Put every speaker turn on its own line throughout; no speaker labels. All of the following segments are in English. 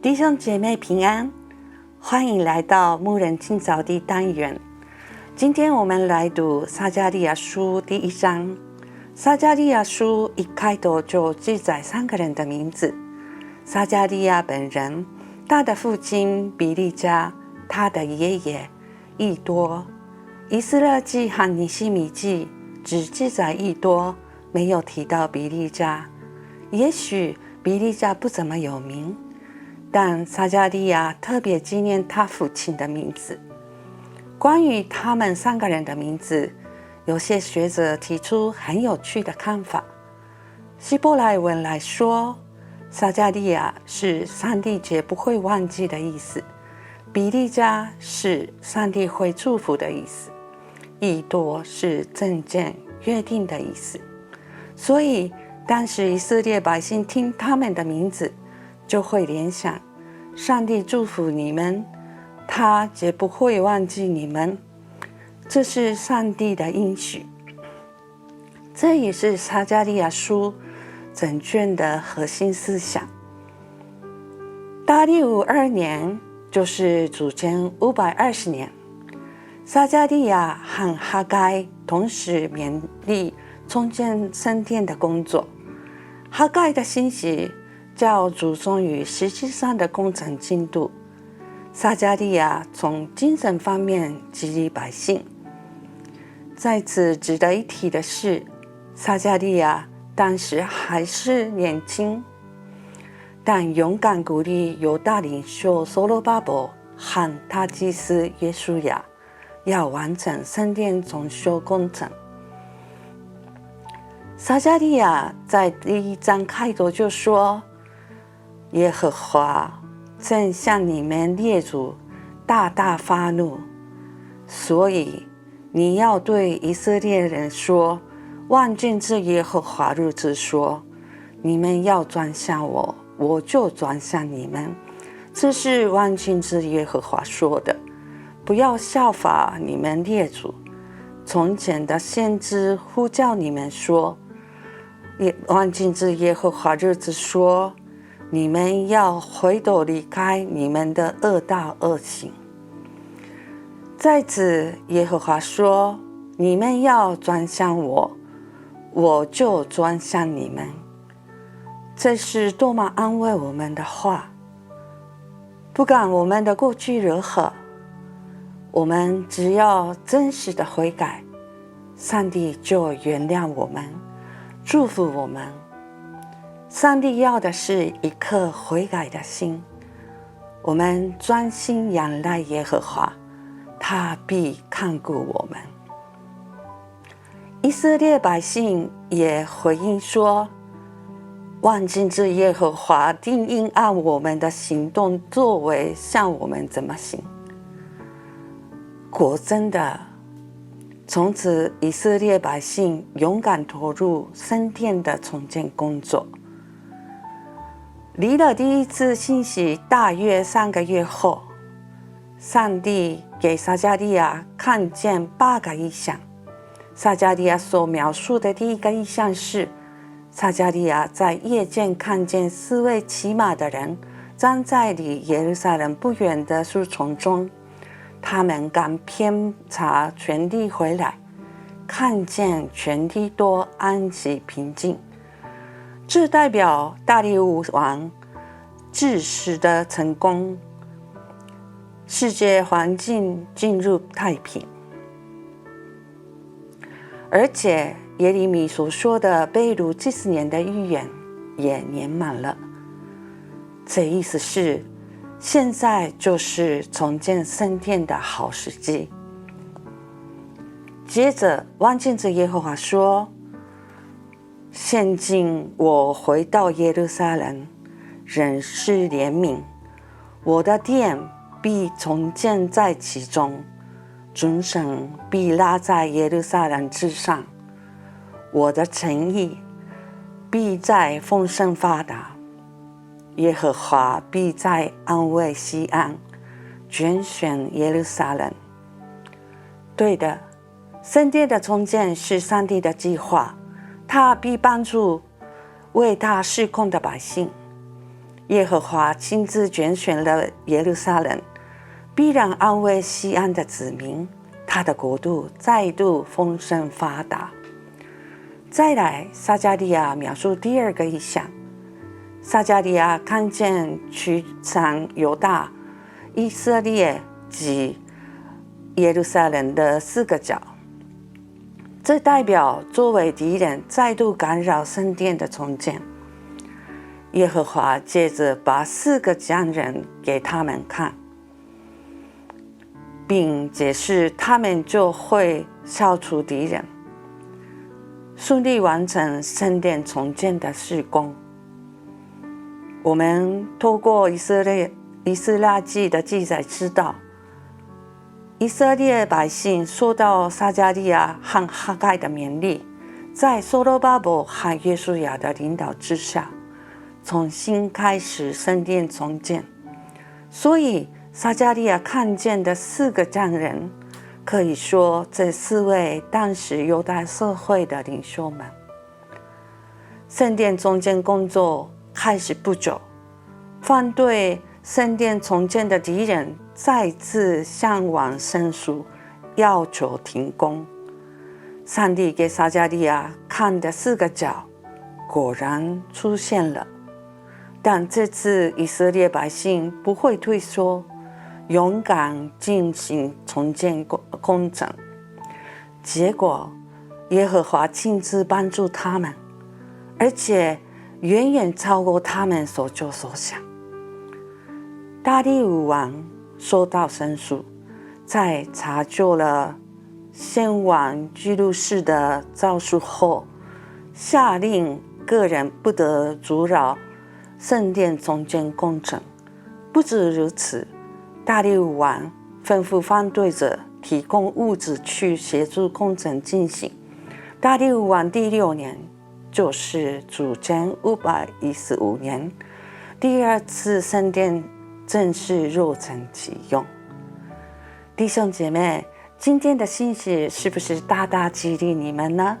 弟兄姐妹平安，欢迎来到牧人青草地单元。今天我们来读撒迦利亚书第1章。撒迦利亚书一开头就记载3个人的名字：撒迦利亚本人、他的父亲比利家、他的爷爷益多。以斯拉记和尼希米记只记载益多，没有提到比利家。也许比利家不怎么有名，但撒迦利亚特别纪念他父亲的名字。关于他们3个人的名字，有些学者提出很有趣的看法。希伯来文来说，撒迦利亚是上帝绝不会忘记的意思，比利家是上帝会祝福的意思，益多是证件约定的意思。所以当时以色列百姓听他们的名字，就会联想上帝祝福你们，他绝不会忘记你们，这是上帝的应许。这也是撒迦利亚书整卷的核心思想。大利乌2年，就是主前520年，撒迦利亚和哈该同时勉励重建圣殿的工作。哈该的信息较注重于实际上的工程进度，撒迦利亚从精神方面激励百姓。在此值得一提的是，撒迦利亚当时还是年轻，但勇敢鼓励犹大领袖所罗巴伯和大祭司约书亚要完成圣殿重修工程。撒迦利亚在第1章开头就说：耶和华正向你们列祖大大发怒，所以你要对以色列人说，万军之耶和华如此说，你们要转向我，我就转向你们。这是万军之耶和华说的。不要效法你们列祖从前的先知呼叫你们说，万军之耶和华如此说，你们要回头离开你们的恶道恶行。在此耶和华说，你们要转向我，我就转向你们。这是多么安慰我们的话！不管我们的过去如何，我们只要真实的悔改，上帝就原谅我们，祝福我们。上帝要的是一颗悔改的心，我们专心仰赖耶和华，他必看顾我们。以色列百姓也回应说，万军之耶和华定应按我们的行动作为向我们怎么行。果真的，从此以色列百姓勇敢投入圣殿的重建工作。离了第一次信息大约3个月后，上帝给撒迦利亚看见8个异象。撒迦利亚所描述的第1个异象是，撒迦利亚在夜间看见4位骑马的人站在离耶路撒冷不远的树丛中，他们刚遍察全地回来，看见全地都安息平静。这代表大利乌王治世的成功，世界环境进入太平。而且耶利米所说的被掳70年的预言也年满了。这意思是，现在就是重建圣殿的好时机。接着万军之耶和华说，现今我回到耶路撒冷，仍是怜悯，我的殿必重建在其中，尊神必拉在耶路撒冷之上，我的诚意必在丰盛发达，耶和华必在安慰西安，拣选耶路撒冷。对的，圣殿的重建是上帝的计划，他必帮助为他事工的百姓。耶和华亲自拣选了耶路撒冷，必然安慰西安的子民，他的国度再度丰盛发达。再来，撒迦利亚描述第二个异象。撒迦利亚看见驱散犹大、以色列及耶路撒冷的4个角，这代表作为敌人再度干扰圣殿的重建。耶和华接着把4个匠人给他们看，并解释他们就会消除敌人，顺利完成圣殿重建的事工。我们透过以斯拉记的记载知道，以色列百姓受到撒迦利亚和哈该的勉励，在所罗巴伯和约书亚的领导之下，重新开始圣殿重建。所以撒迦利亚看见的4个匠人，可以说这4位当时犹太社会的领袖们。圣殿重建工作开始不久，反对圣殿重建的敌人再次向王申诉，要求停工。上帝给撒迦利亚看的4个角果然出现了，但这次以色列百姓不会退缩，勇敢进行重建工程。结果耶和华亲自帮助他们，而且远远超过他们所求所想。大利乌王收到申诉，在查究了先王居鲁士的诏书后，下令个人不得阻扰圣殿重建工程。不止如此，大利乌王吩咐反对者提供物资去协助工程进行。大利乌王第6年，就是主前515年，第2次圣殿正式落成启用。弟兄姐妹，今天的信息是不是大大激励你们呢？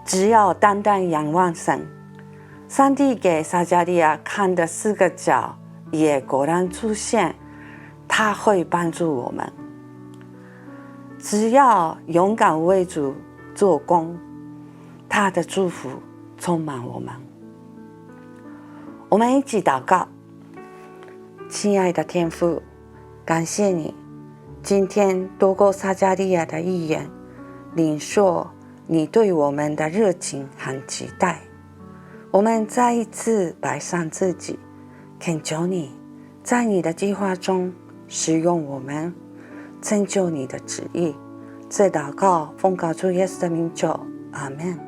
只要单单仰望神，上帝给撒迦利亚看的4个角也果然出现，他会帮助我们。只要勇敢为主做工，他的祝福充满我们。我们一起祷告。亲爱的天父，感谢你今天透过撒迦利亚的预言，领受你对我们的热情和期待。我们再一次摆上自己，恳求你在你的计划中使用我们，成就你的旨意。这祷告奉告主耶稣的名求，阿们。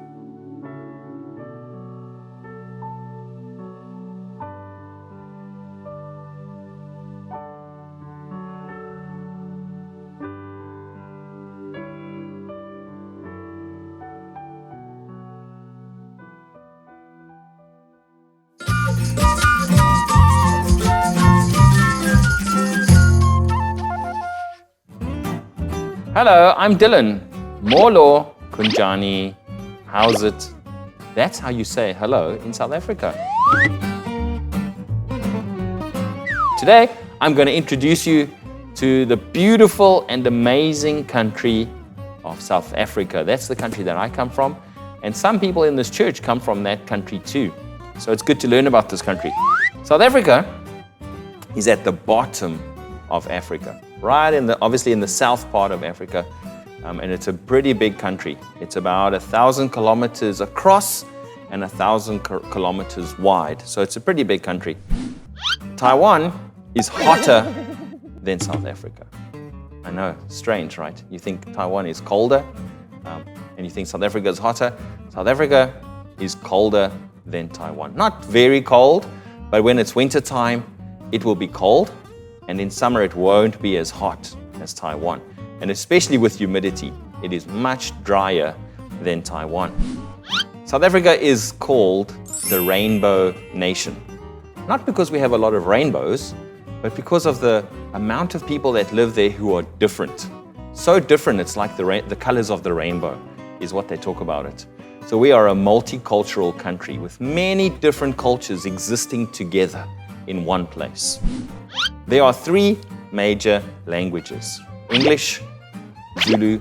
Hello, I'm Dylan. Molo Kunjani. How's it? That's how you say hello in South Africa. Today, I'm going to introduce you to the beautiful and amazing country of South Africa. That's the country that I come from, and some people in this church come from that country too. So it's good to learn about this country. South Africa is at the bottom of Africa, right obviously in the south part of Africa, and it's a pretty big country. It's about 1,000 kilometers across and 1,000 kilometers wide, so it's a pretty big country. Taiwan is hotter than South Africa. I know, strange, right? You think Taiwan is colder, and you think South Africa is hotter. South Africa is colder than Taiwan. Not very cold, but when it's winter time, it will be cold. And in summer, it won't be as hot as Taiwan. And especially with humidity, it is much drier than Taiwan. South Africa is called the Rainbow Nation. Not because we have a lot of rainbows, but because of the amount of people that live there who are different. So different, it's like the colors of the rainbow is what they talk about it. So we are a multicultural country with many different cultures existing together. in one place. There are 3 major languages: English, Zulu,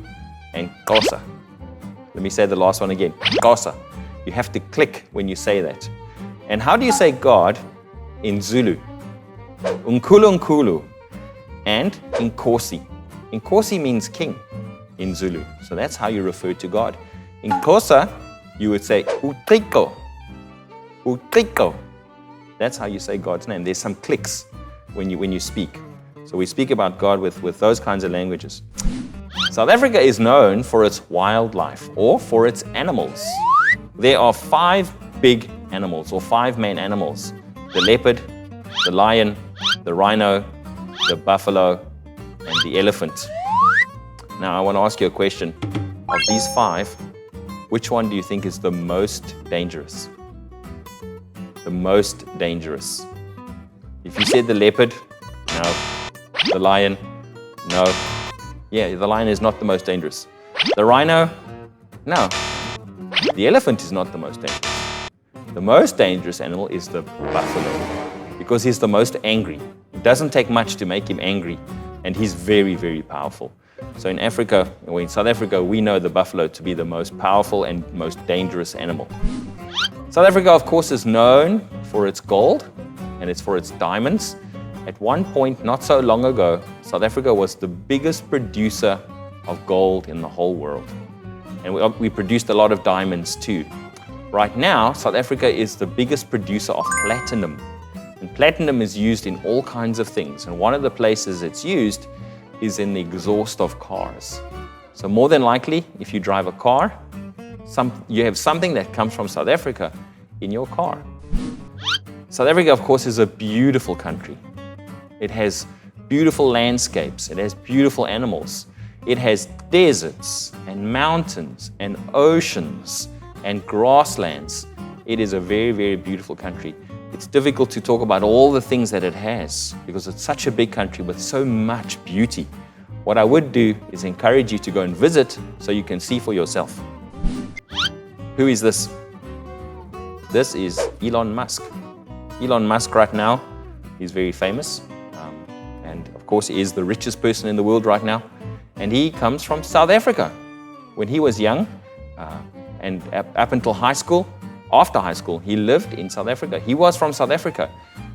and Xhosa. Let me say the last one again, Xhosa. You have to click when you say that. And how do you say God in Zulu? Unkulu Nkulu and Inkosi. Inkosi means king in Zulu. So that's how you refer to God. In Xhosa, you would say Utriko. Utriko. That's how you say God's name. There's some clicks when you speak. So we speak about God with those kinds of languages. South Africa is known for its wildlife or for its animals. There are 5 big animals or 5 main animals: the leopard, the lion, the rhino, the buffalo, and the elephant. Now I want to ask you a question. Of these 5, which one do you think is the most dangerous? The most dangerous. If you said the leopard, no. The lion, no. Yeah, the lion is not the most dangerous. The rhino, no. The elephant is not the most dangerous. The most dangerous animal is the buffalo because he's the most angry. It doesn't take much to make him angry, and he's very, very powerful. So in Africa, or in South Africa, we know the buffalo to be the most powerful and most dangerous animal. South Africa, of course, is known for its gold and it's for its diamonds. At one point, not so long ago, South Africa was the biggest producer of gold in the whole world. And we produced a lot of diamonds too. Right now, South Africa is the biggest producer of platinum. And platinum is used in all kinds of things. And one of the places it's used is in the exhaust of cars. So more than likely, if you drive a car, you have something that comes from South Africa in your car. South Africa, of course, is a beautiful country. It has beautiful landscapes. It has beautiful animals. It has deserts and mountains and oceans and grasslands. It is a very, very beautiful country. It's difficult to talk about all the things that it has because it's such a big country with so much beauty. What I would do is encourage you to go and visit so you can see for yourself. Who is this? This is Elon Musk. Elon Musk right now, he's very famous. And of course, he is the richest person in the world right now. And he comes from South Africa. When he was young, and up until high school, after high school, he lived in South Africa. He was from South Africa.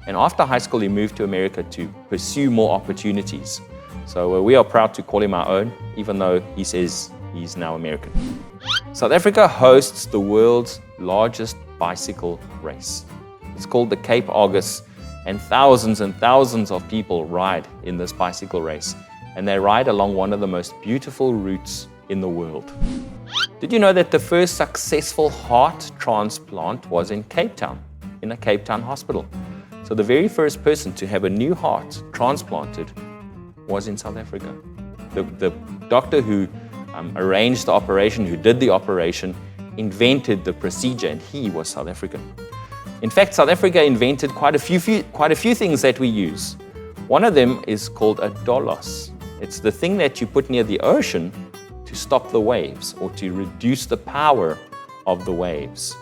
And after high school, he moved to America to pursue more opportunities. So we are proud to call him our own, even though he says he's now American. South Africa hosts the world's largest bicycle race. It's called the Cape Argus, and thousands of people ride in this bicycle race. And they ride along one of the most beautiful routes in the world. Did you know that the first successful heart transplant was in Cape Town, in a Cape Town hospital? So the very first person to have a new heart transplanted was in South Africa. The doctor who arranged the operation, who did the operation, invented the procedure, and he was South African. In fact, South Africa invented quite a few things that we use. One of them is called a dolos. It's the thing that you put near the ocean to stop the waves or to reduce the power of the waves.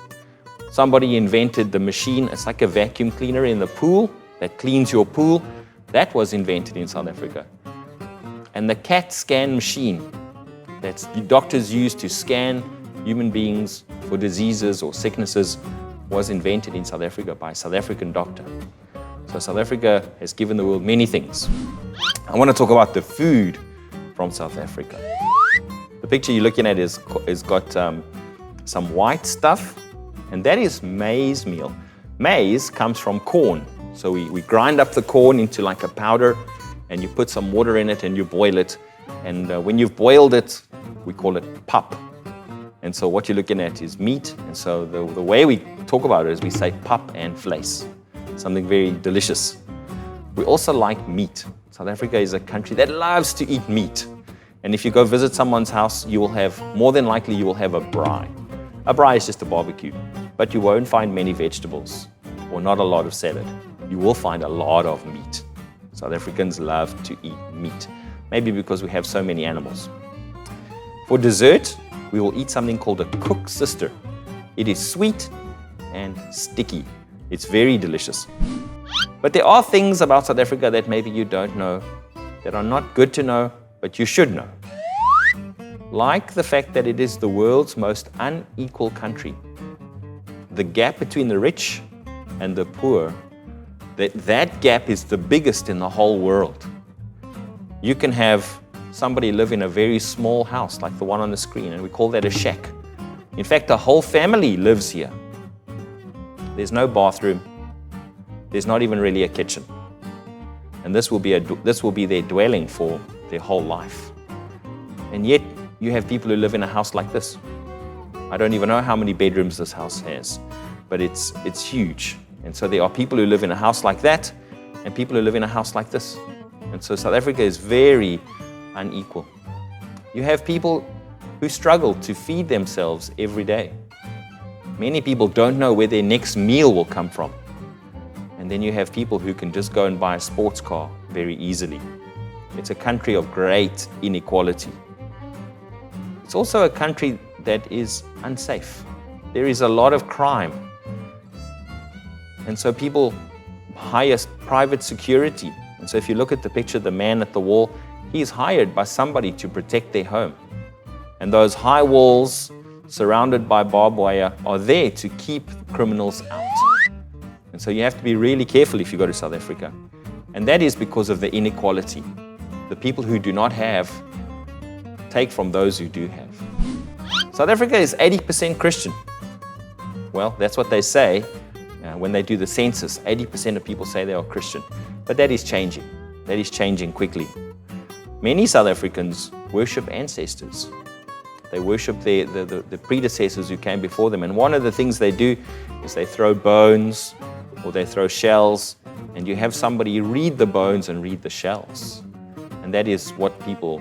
Somebody invented the machine. It's like a vacuum cleaner in the pool that cleans your pool. That was invented in South Africa. And the CAT scan machine that the doctors use to scan human beings for diseases or sicknesses was invented in South Africa by a South African doctor. So South Africa has given the world many things. I want to talk about the food from South Africa. The picture you're looking at is got some white stuff, and that is maize meal. Maize comes from corn. So we grind up the corn into like a powder, and you put some water in it and you boil it. And when you've boiled it, we call it pap. And so what you're looking at is meat. And so the way we talk about it is we say pap and vleis, something very delicious. We also like meat. South Africa is a country that loves to eat meat. And if you go visit someone's house, more than likely you will have a braai. A braai is just a barbecue, but you won't find many vegetables or not a lot of salad. You will find a lot of meat. South Africans love to eat meat, maybe because we have so many animals. For dessert, we will eat something called a cook sister. It is sweet and sticky. It's very delicious. But there are things about South Africa that maybe you don't know, that are not good to know, but you should know. Like the fact that it is the world's most unequal country. The gap between the rich and the poor, that gap is the biggest in the whole world. You can have somebody live in a very small house like the one on the screen, and we call that a shack. In fact, a whole family lives here. There's no bathroom. There's not even really a kitchen. And this will be their dwelling for their whole life. And yet, you have people who live in a house like this. I don't even know how many bedrooms this house has, but it's huge. And so there are people who live in a house like that, and people who live in a house like this. And so South Africa is very unequal. You have people who struggle to feed themselves every day. Many people don't know where their next meal will come from. And then you have people who can just go and buy a sports car very easily. It's a country of great inequality. It's also a country that is unsafe. There is a lot of crime. And so people hire private security. And so if you look at the picture, the man at the wall, he's hired by somebody to protect their home. And those high walls surrounded by barbed wire are there to keep criminals out. And so you have to be really careful if you go to South Africa. And that is because of the inequality. The people who do not have take from those who do have. South Africa is 80% Christian. Well, that's what they say when they do the census. 80% of people say they are Christian. But that is changing. That is changing quickly. Many South Africans worship ancestors. They worship the predecessors who came before them. And one of the things they do is they throw bones or they throw shells, and you have somebody read the bones and read the shells. And that is what people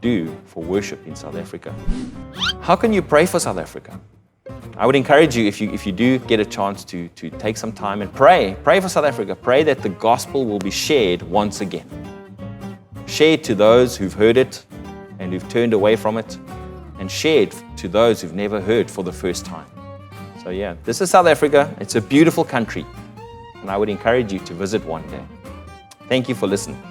do for worship in South Africa. How can you pray for South Africa? I would encourage you, if you do get a chance to take some time and pray for South Africa. Pray that the gospel will be shared once again. Shared to those who've heard it and who've turned away from it, and shared to those who've never heard for the first time. So yeah, this is South Africa. It's a beautiful country, and I would encourage you to visit one day. Thank you for listening.